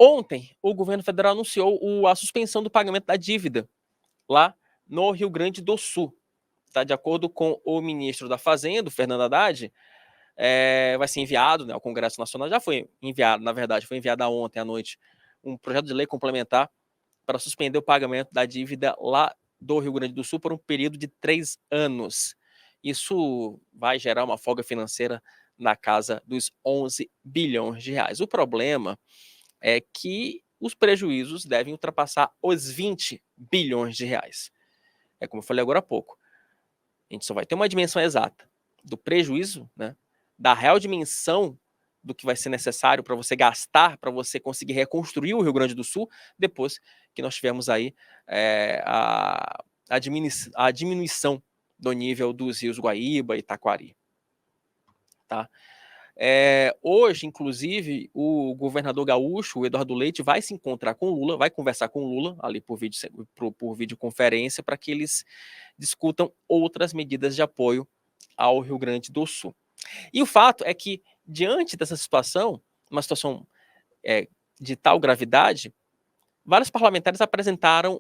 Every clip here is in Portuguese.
Ontem, o governo federal anunciou a suspensão do pagamento da dívida lá no Rio Grande do Sul. Tá? De acordo com o ministro da Fazenda, Fernando Haddad, vai ser enviado, né, ao Congresso Nacional, já foi enviado, na verdade, foi enviado ontem à noite, um projeto de lei complementar para suspender o pagamento da dívida lá do Rio Grande do Sul por um período de 3 anos. Isso vai gerar uma folga financeira na casa dos 11 bilhões de reais. O problema é que os prejuízos devem ultrapassar os 20 bilhões de reais. É como eu falei agora há pouco. A gente só vai ter uma dimensão exata do prejuízo, né, da real dimensão do que vai ser necessário para você gastar, para você conseguir reconstruir o Rio Grande do Sul, depois que nós tivermos aí a diminuição do nível dos rios Guaíba e Taquari. Tá? Hoje, inclusive, o governador gaúcho, o Eduardo Leite, vai se encontrar com o Lula, vai conversar com o Lula ali por videoconferência para que eles discutam outras medidas de apoio ao Rio Grande do Sul. E o fato é que, diante dessa situação, uma situação de tal gravidade, vários parlamentares apresentaram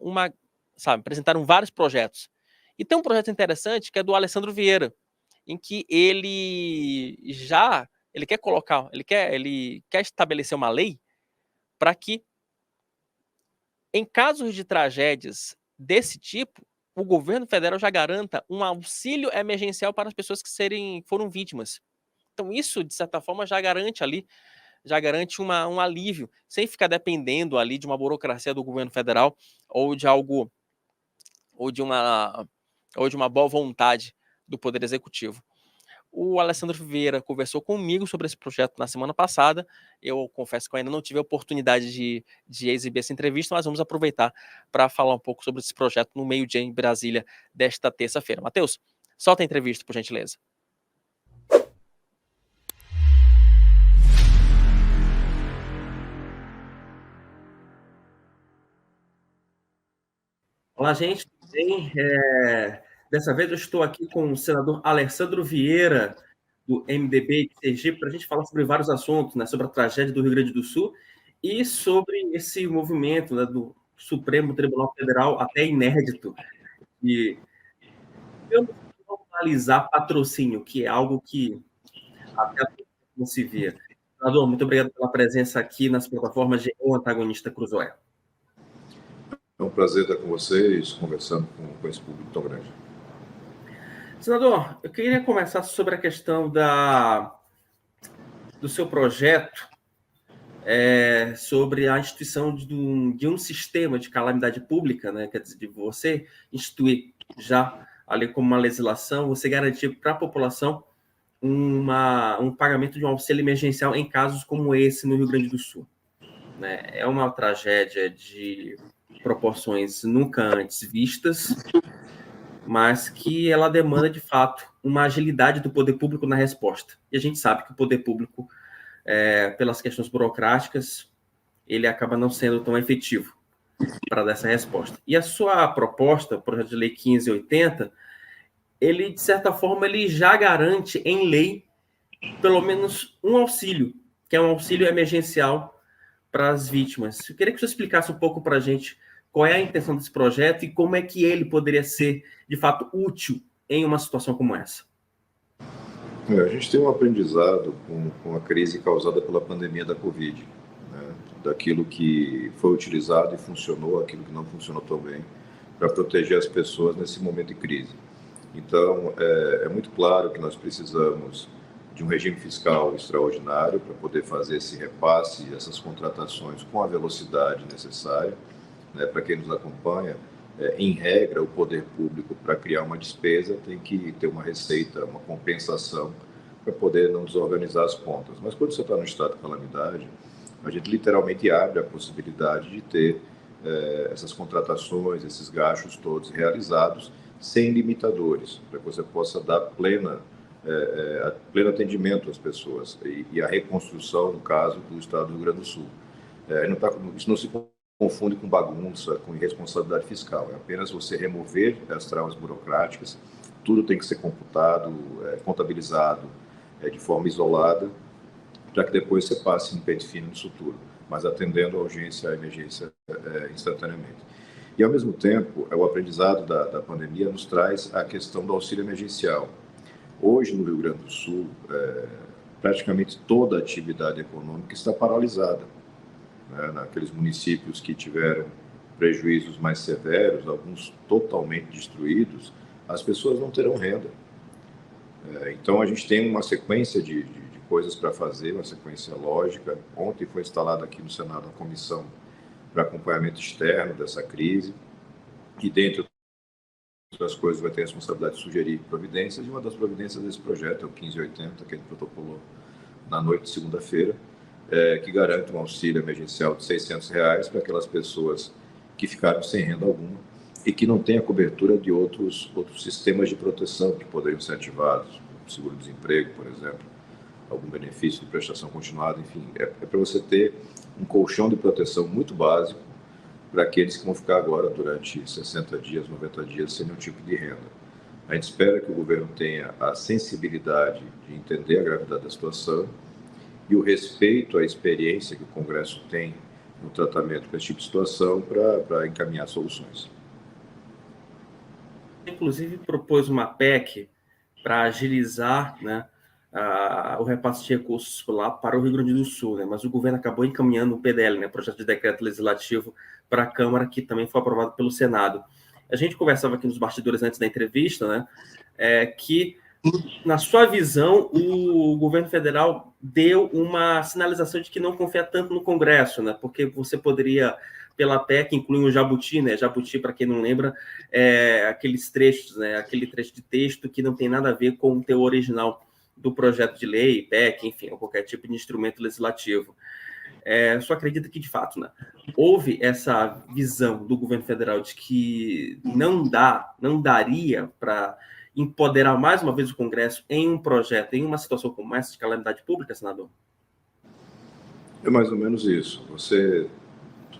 vários projetos. E tem um projeto interessante que é do Alessandro Vieira, em que ele quer estabelecer uma lei para que, em casos de tragédias desse tipo, o governo federal já garanta um auxílio emergencial para as pessoas que foram vítimas. Então isso, de certa forma, já garante um alívio, sem ficar dependendo ali de uma burocracia do governo federal ou de uma boa vontade do Poder Executivo. O Alessandro Vieira conversou comigo sobre esse projeto na semana passada. Eu confesso que eu ainda não tive a oportunidade de exibir essa entrevista, mas vamos aproveitar para falar um pouco sobre esse projeto no meio-dia em Brasília desta terça-feira. Matheus, solta a entrevista, por gentileza. Olá, gente. Tudo bem? Dessa vez eu estou aqui com o senador Alessandro Vieira, do MDB de Sergipe, para a gente falar sobre vários assuntos, né, sobre a tragédia do Rio Grande do Sul e sobre esse movimento, né, do Supremo Tribunal Federal, até inédito, de normalizar patrocínio, que é algo que até não se vê. Senador, muito obrigado pela presença aqui nas plataformas de O Antagonista Cruzoé. É um prazer estar com vocês, conversando com esse público tão grande. Senador, eu queria começar sobre a questão do seu projeto sobre a instituição de um sistema de calamidade pública, né? Quer dizer, de você instituir já ali como uma legislação, você garantir para a população um pagamento de um auxílio emergencial em casos como esse no Rio Grande do Sul. Né? É uma tragédia de proporções nunca antes vistas, mas que ela demanda, de fato, uma agilidade do poder público na resposta. E a gente sabe que o poder público, pelas questões burocráticas, ele acaba não sendo tão efetivo para dar essa resposta. E a sua proposta, o projeto de lei 1580, ele, de certa forma, ele já garante em lei pelo menos um auxílio, que é um auxílio emergencial para as vítimas. Eu queria que você explicasse um pouco para a gente qual é a intenção desse projeto e como é que ele poderia ser, de fato, útil em uma situação como essa. A gente tem um aprendizado com a crise causada pela pandemia da Covid, né? Daquilo que foi utilizado e funcionou, aquilo que não funcionou tão bem, para proteger as pessoas nesse momento de crise. Então, é muito claro que nós precisamos de um regime fiscal extraordinário para poder fazer esse repasse, essas contratações com a velocidade necessária, né? Para quem nos acompanha, em regra, o poder público, para criar uma despesa, tem que ter uma receita, uma compensação, para poder não desorganizar as contas. Mas quando você está no estado de calamidade, a gente literalmente abre a possibilidade de ter essas contratações, esses gastos todos realizados, sem limitadores, para que você possa dar pleno atendimento às pessoas e a reconstrução, no caso, do estado do Rio Grande do Sul. Isso não se confunde com bagunça, com irresponsabilidade fiscal. É apenas você remover as travas burocráticas, tudo tem que ser computado, contabilizado de forma isolada, para que depois você passe um pente fino nisso tudo. mas atendendo a urgência e a emergência instantaneamente. E, ao mesmo tempo, o aprendizado da pandemia nos traz a questão do auxílio emergencial. Hoje, no Rio Grande do Sul, praticamente toda a atividade econômica está paralisada. Naqueles municípios que tiveram prejuízos mais severos, alguns totalmente destruídos, as pessoas não terão renda. Então, a gente tem uma sequência de coisas para fazer, uma sequência lógica. Ontem foi instalada aqui no Senado a comissão para acompanhamento externo dessa crise, e, dentre outras coisas, vai ter a responsabilidade de sugerir providências, e uma das providências desse projeto é o 1580, que ele protocolou na noite de segunda-feira, que garante um auxílio emergencial de R$600 para aquelas pessoas que ficaram sem renda alguma e que não têm a cobertura de outros sistemas de proteção que poderiam ser ativados, seguro-desemprego, por exemplo, algum benefício de prestação continuada, enfim, é para você ter um colchão de proteção muito básico para aqueles que vão ficar agora durante 60 dias, 90 dias, sem nenhum tipo de renda. A gente espera que o governo tenha a sensibilidade de entender a gravidade da situação e o respeito à experiência que o Congresso tem no tratamento com esse tipo de situação para encaminhar soluções. Inclusive, propôs uma PEC para agilizar, né, o repasse de recursos lá para o Rio Grande do Sul, né, mas o governo acabou encaminhando o PDL, né, projeto de decreto legislativo, para a Câmara, que também foi aprovado pelo Senado. A gente conversava aqui nos bastidores antes da entrevista, né, que, na sua visão, o governo federal deu uma sinalização de que não confia tanto no Congresso, né, porque você poderia, pela PEC, incluir o Jabuti, né, Jabuti, para quem não lembra, aqueles trechos, né, aquele trecho de texto que não tem nada a ver com o teor original do projeto de lei, PEC, enfim, ou qualquer tipo de instrumento legislativo. Só acredita que, de fato, né, houve essa visão do governo federal de que não daria para empoderar mais uma vez o Congresso em um projeto, em uma situação como essa de calamidade pública, senador? É mais ou menos isso. Você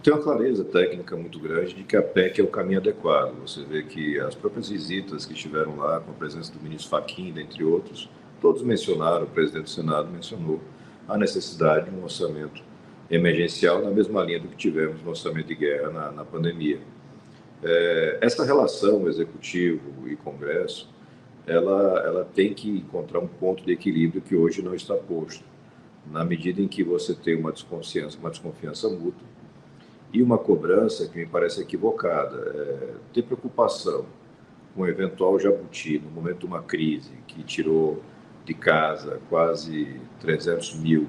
tem uma clareza técnica muito grande de que a PEC é o caminho adequado. Você vê que as próprias visitas que estiveram lá, com a presença do ministro Fachin, dentre outros, todos mencionaram, o presidente do Senado mencionou a necessidade de um orçamento emergencial na mesma linha do que tivemos no orçamento de guerra na pandemia. Essa relação executivo e Congresso, ela tem que encontrar um ponto de equilíbrio que hoje não está posto, na medida em que você tem uma desconfiança mútua e uma cobrança que me parece equivocada. Ter preocupação com o eventual Jabuti no momento de uma crise que tirou de casa quase 300 mil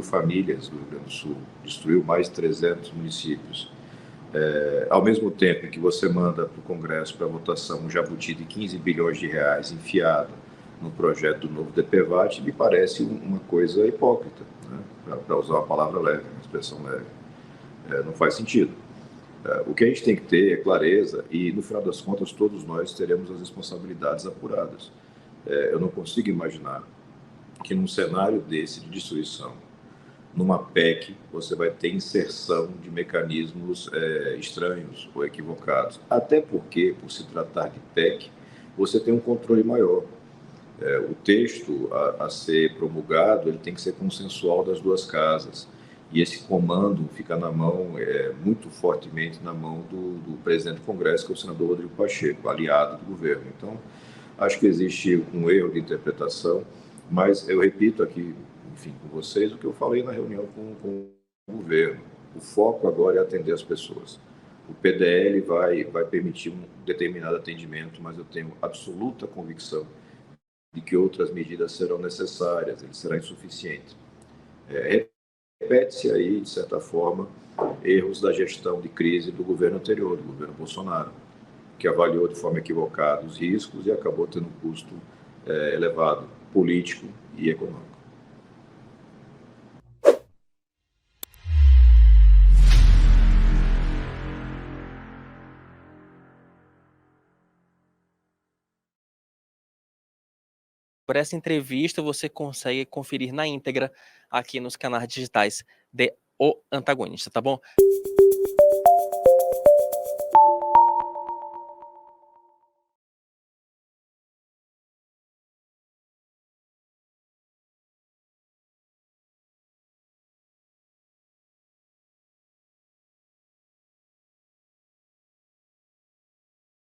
famílias do Rio Grande do Sul, destruiu mais de 300 municípios. Ao mesmo tempo que você manda para o Congresso para votação um Jabuti de 15 bilhões de reais enfiado no projeto do novo DPVAT, me parece uma coisa hipócrita, né? Para usar uma palavra leve, uma expressão leve. Não faz sentido. O que a gente tem que ter é clareza e, no final das contas, todos nós teremos as responsabilidades apuradas. Eu não consigo imaginar que num cenário desse de destruição, numa PEC, você vai ter inserção de mecanismos estranhos ou equivocados. Até porque, por se tratar de PEC, você tem um controle maior. O texto a ser promulgado, ele tem que ser consensual das duas casas. E esse comando fica na mão, muito fortemente na mão do presidente do Congresso, que é o senador Rodrigo Pacheco, aliado do governo. Então, acho que existe um erro de interpretação, mas eu repito aqui, enfim, com vocês, o que eu falei na reunião com o governo. O foco agora é atender as pessoas. O PDL vai permitir um determinado atendimento, mas eu tenho absoluta convicção de que outras medidas serão necessárias, ele será insuficiente. Repete-se aí, de certa forma, erros da gestão de crise do governo anterior, do governo Bolsonaro, que avaliou de forma equivocada os riscos e acabou tendo um custo elevado, político e econômico. Por essa entrevista, você consegue conferir na íntegra aqui nos canais digitais de O Antagonista, tá bom?